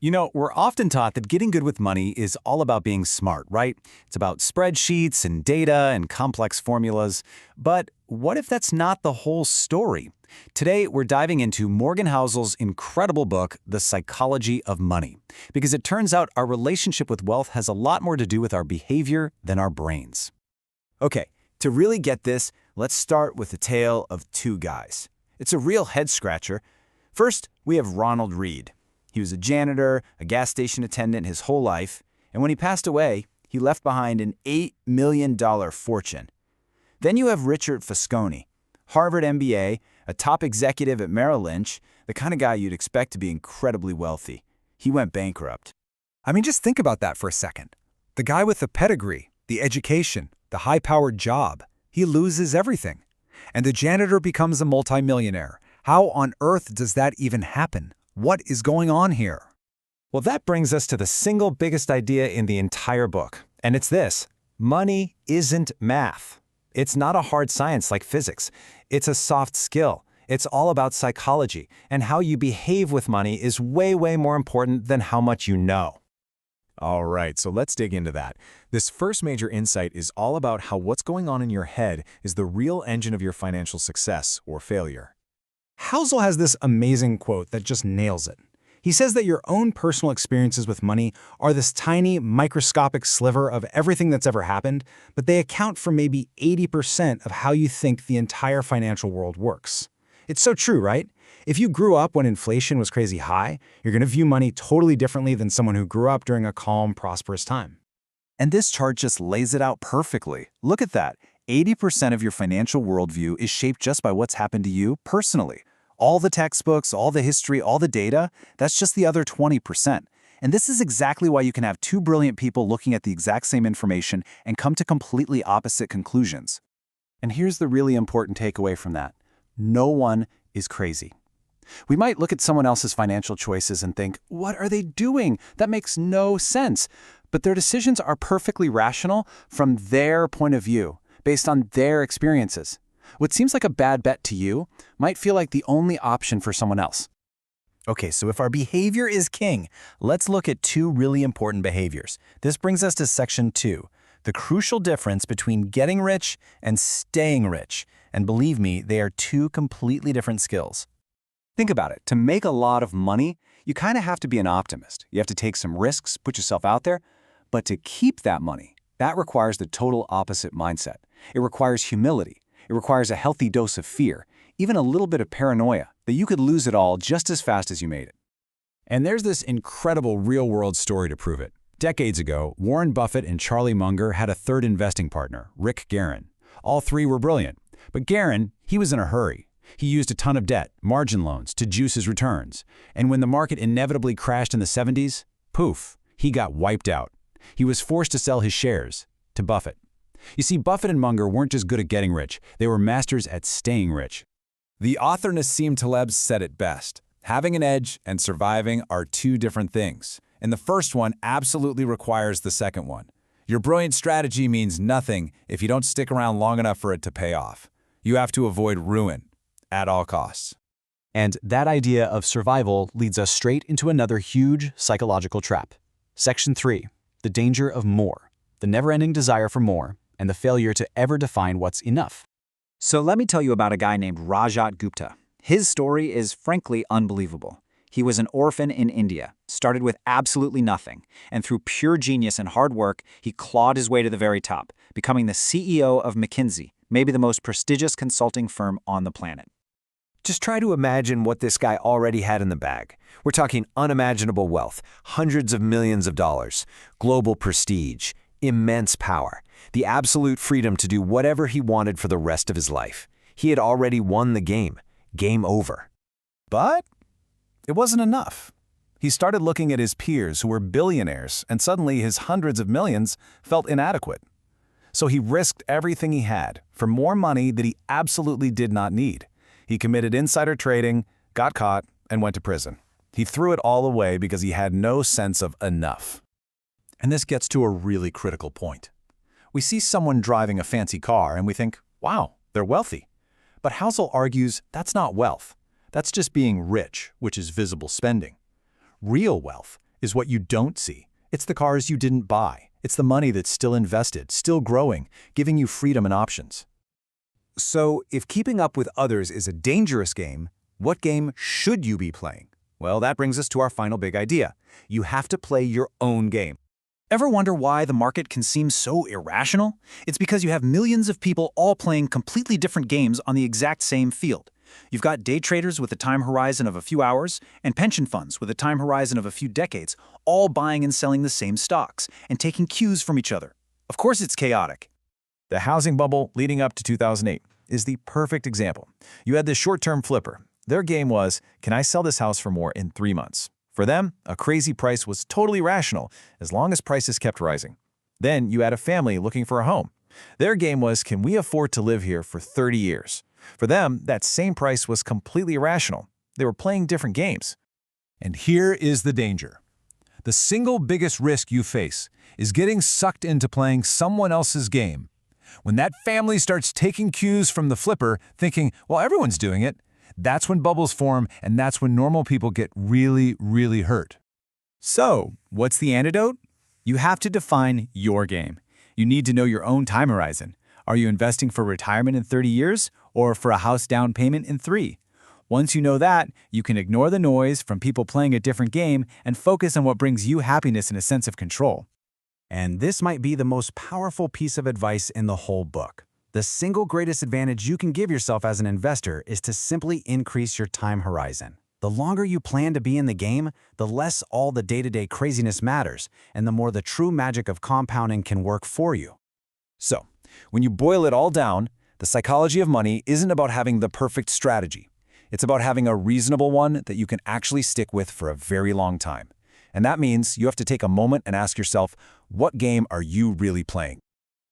You know, we're often taught that getting good with money is all about being smart, right? It's about spreadsheets and data and complex formulas. But what if that's not the whole story? Today, we're diving into Morgan Housel's incredible book, The Psychology of Money, because it turns out our relationship with wealth has a lot more to do with our behavior than our brains. Okay, to really get this, let's start with the tale of two guys. It's a real head-scratcher. First, we have Ronald Reed. He was a janitor, a gas station attendant his whole life, and when he passed away, he left behind an $8 million fortune. Then you have Richard Fosconi, Harvard MBA, a top executive at Merrill Lynch, the kind of guy you'd expect to be incredibly wealthy. He went bankrupt. I mean, just think about that for a second. The guy with the pedigree, the education, the high-powered job, he loses everything. And the janitor becomes a multimillionaire. How on earth does that even happen? What is going on here? Well, that brings us to the single biggest idea in the entire book, and it's this: money isn't math. It's not a hard science like physics. It's a soft skill. It's all about psychology, and how you behave with money is way, way more important than how much you know. All right, so let's dig into that. This first major insight is all about how what's going on in your head is the real engine of your financial success or failure. Housel has this amazing quote that just nails it. He says that your own personal experiences with money are this tiny, microscopic sliver of everything that's ever happened, but they account for maybe 80% of how you think the entire financial world works. It's so true, right? If you grew up when inflation was crazy high, you're going to view money totally differently than someone who grew up during a calm, prosperous time. And this chart just lays it out perfectly. Look at that. 80% of your financial worldview is shaped just by what's happened to you personally. All the textbooks, all the history, all the data, that's just the other 20%. And this is exactly why you can have two brilliant people looking at the exact same information and come to completely opposite conclusions. And here's the really important takeaway from that: no one is crazy. We might look at someone else's financial choices and think, what are they doing? That makes no sense. But their decisions are perfectly rational from their point of view, based on their experiences. What seems like a bad bet to you might feel like the only option for someone else. Okay, so if our behavior is king, let's look at two really important behaviors. This brings us to section 2, the crucial difference between getting rich and staying rich. And believe me, they are two completely different skills. Think about it. To make a lot of money, you kind of have to be an optimist. You have to take some risks, put yourself out there. But to keep that money, that requires the total opposite mindset. It requires humility. It requires a healthy dose of fear, even a little bit of paranoia, that you could lose it all just as fast as you made it. And there's this incredible real-world story to prove it. Decades ago, Warren Buffett and Charlie Munger had a third investing partner, Rick Guerin. All three were brilliant. But Guerin, he was in a hurry. He used a ton of debt, margin loans, to juice his returns. And when the market inevitably crashed in the 70s, poof, he got wiped out. He was forced to sell his shares to Buffett. You see, Buffett and Munger weren't just good at getting rich, they were masters at staying rich. The author Nassim Taleb said it best: having an edge and surviving are two different things, and the first one absolutely requires the second one. Your brilliant strategy means nothing if you don't stick around long enough for it to pay off. You have to avoid ruin at all costs. And that idea of survival leads us straight into another huge psychological trap. Section 3, the danger of more, the never-ending desire for more, and the failure to ever define what's enough. So let me tell you about a guy named Rajat Gupta. His story is frankly unbelievable. He was an orphan in India, started with absolutely nothing, and through pure genius and hard work, he clawed his way to the very top, becoming the CEO of McKinsey, maybe the most prestigious consulting firm on the planet. Just try to imagine what this guy already had in the bag. We're talking unimaginable wealth, hundreds of millions of dollars, global prestige, immense power, the absolute freedom to do whatever he wanted for the rest of his life. He had already won the game. Game over. But it wasn't enough. He started looking at his peers who were billionaires, and suddenly his hundreds of millions felt inadequate. So he risked everything he had for more money that he absolutely did not need. He committed insider trading, got caught, and went to prison. He threw it all away because he had no sense of enough. And this gets to a really critical point. We see someone driving a fancy car and we think, wow, they're wealthy. But Housel argues that's not wealth. That's just being rich, which is visible spending. Real wealth is what you don't see. It's the cars you didn't buy. It's the money that's still invested, still growing, giving you freedom and options. So, if keeping up with others is a dangerous game, what game should you be playing? Well, that brings us to our final big idea. You have to play your own game. Ever wonder why the market can seem so irrational? It's because you have millions of people all playing completely different games on the exact same field. You've got day traders with a time horizon of a few hours and pension funds with a time horizon of a few decades, all buying and selling the same stocks and taking cues from each other. Of course it's chaotic. The housing bubble leading up to 2008 is the perfect example. You had this short-term flipper. Their game was, can I sell this house for more in 3 months? For them, a crazy price was totally rational as long as prices kept rising. Then you had a family looking for a home. Their game was, can we afford to live here for 30 years? For them, that same price was completely irrational. They were playing different games. And here is the danger. The single biggest risk you face is getting sucked into playing someone else's game. When that family starts taking cues from the flipper, thinking, well, everyone's doing it, that's when bubbles form, and that's when normal people get really, really hurt. So, what's the antidote? You have to define your game. You need to know your own time horizon. Are you investing for retirement in 30 years or for a house down payment in 3? Once you know that, you can ignore the noise from people playing a different game and focus on what brings you happiness and a sense of control. And this might be the most powerful piece of advice in the whole book. The single greatest advantage you can give yourself as an investor is to simply increase your time horizon. The longer you plan to be in the game, the less all the day-to-day craziness matters, and the more the true magic of compounding can work for you. So, when you boil it all down, the psychology of money isn't about having the perfect strategy. It's about having a reasonable one that you can actually stick with for a very long time. And that means you have to take a moment and ask yourself, what game are you really playing?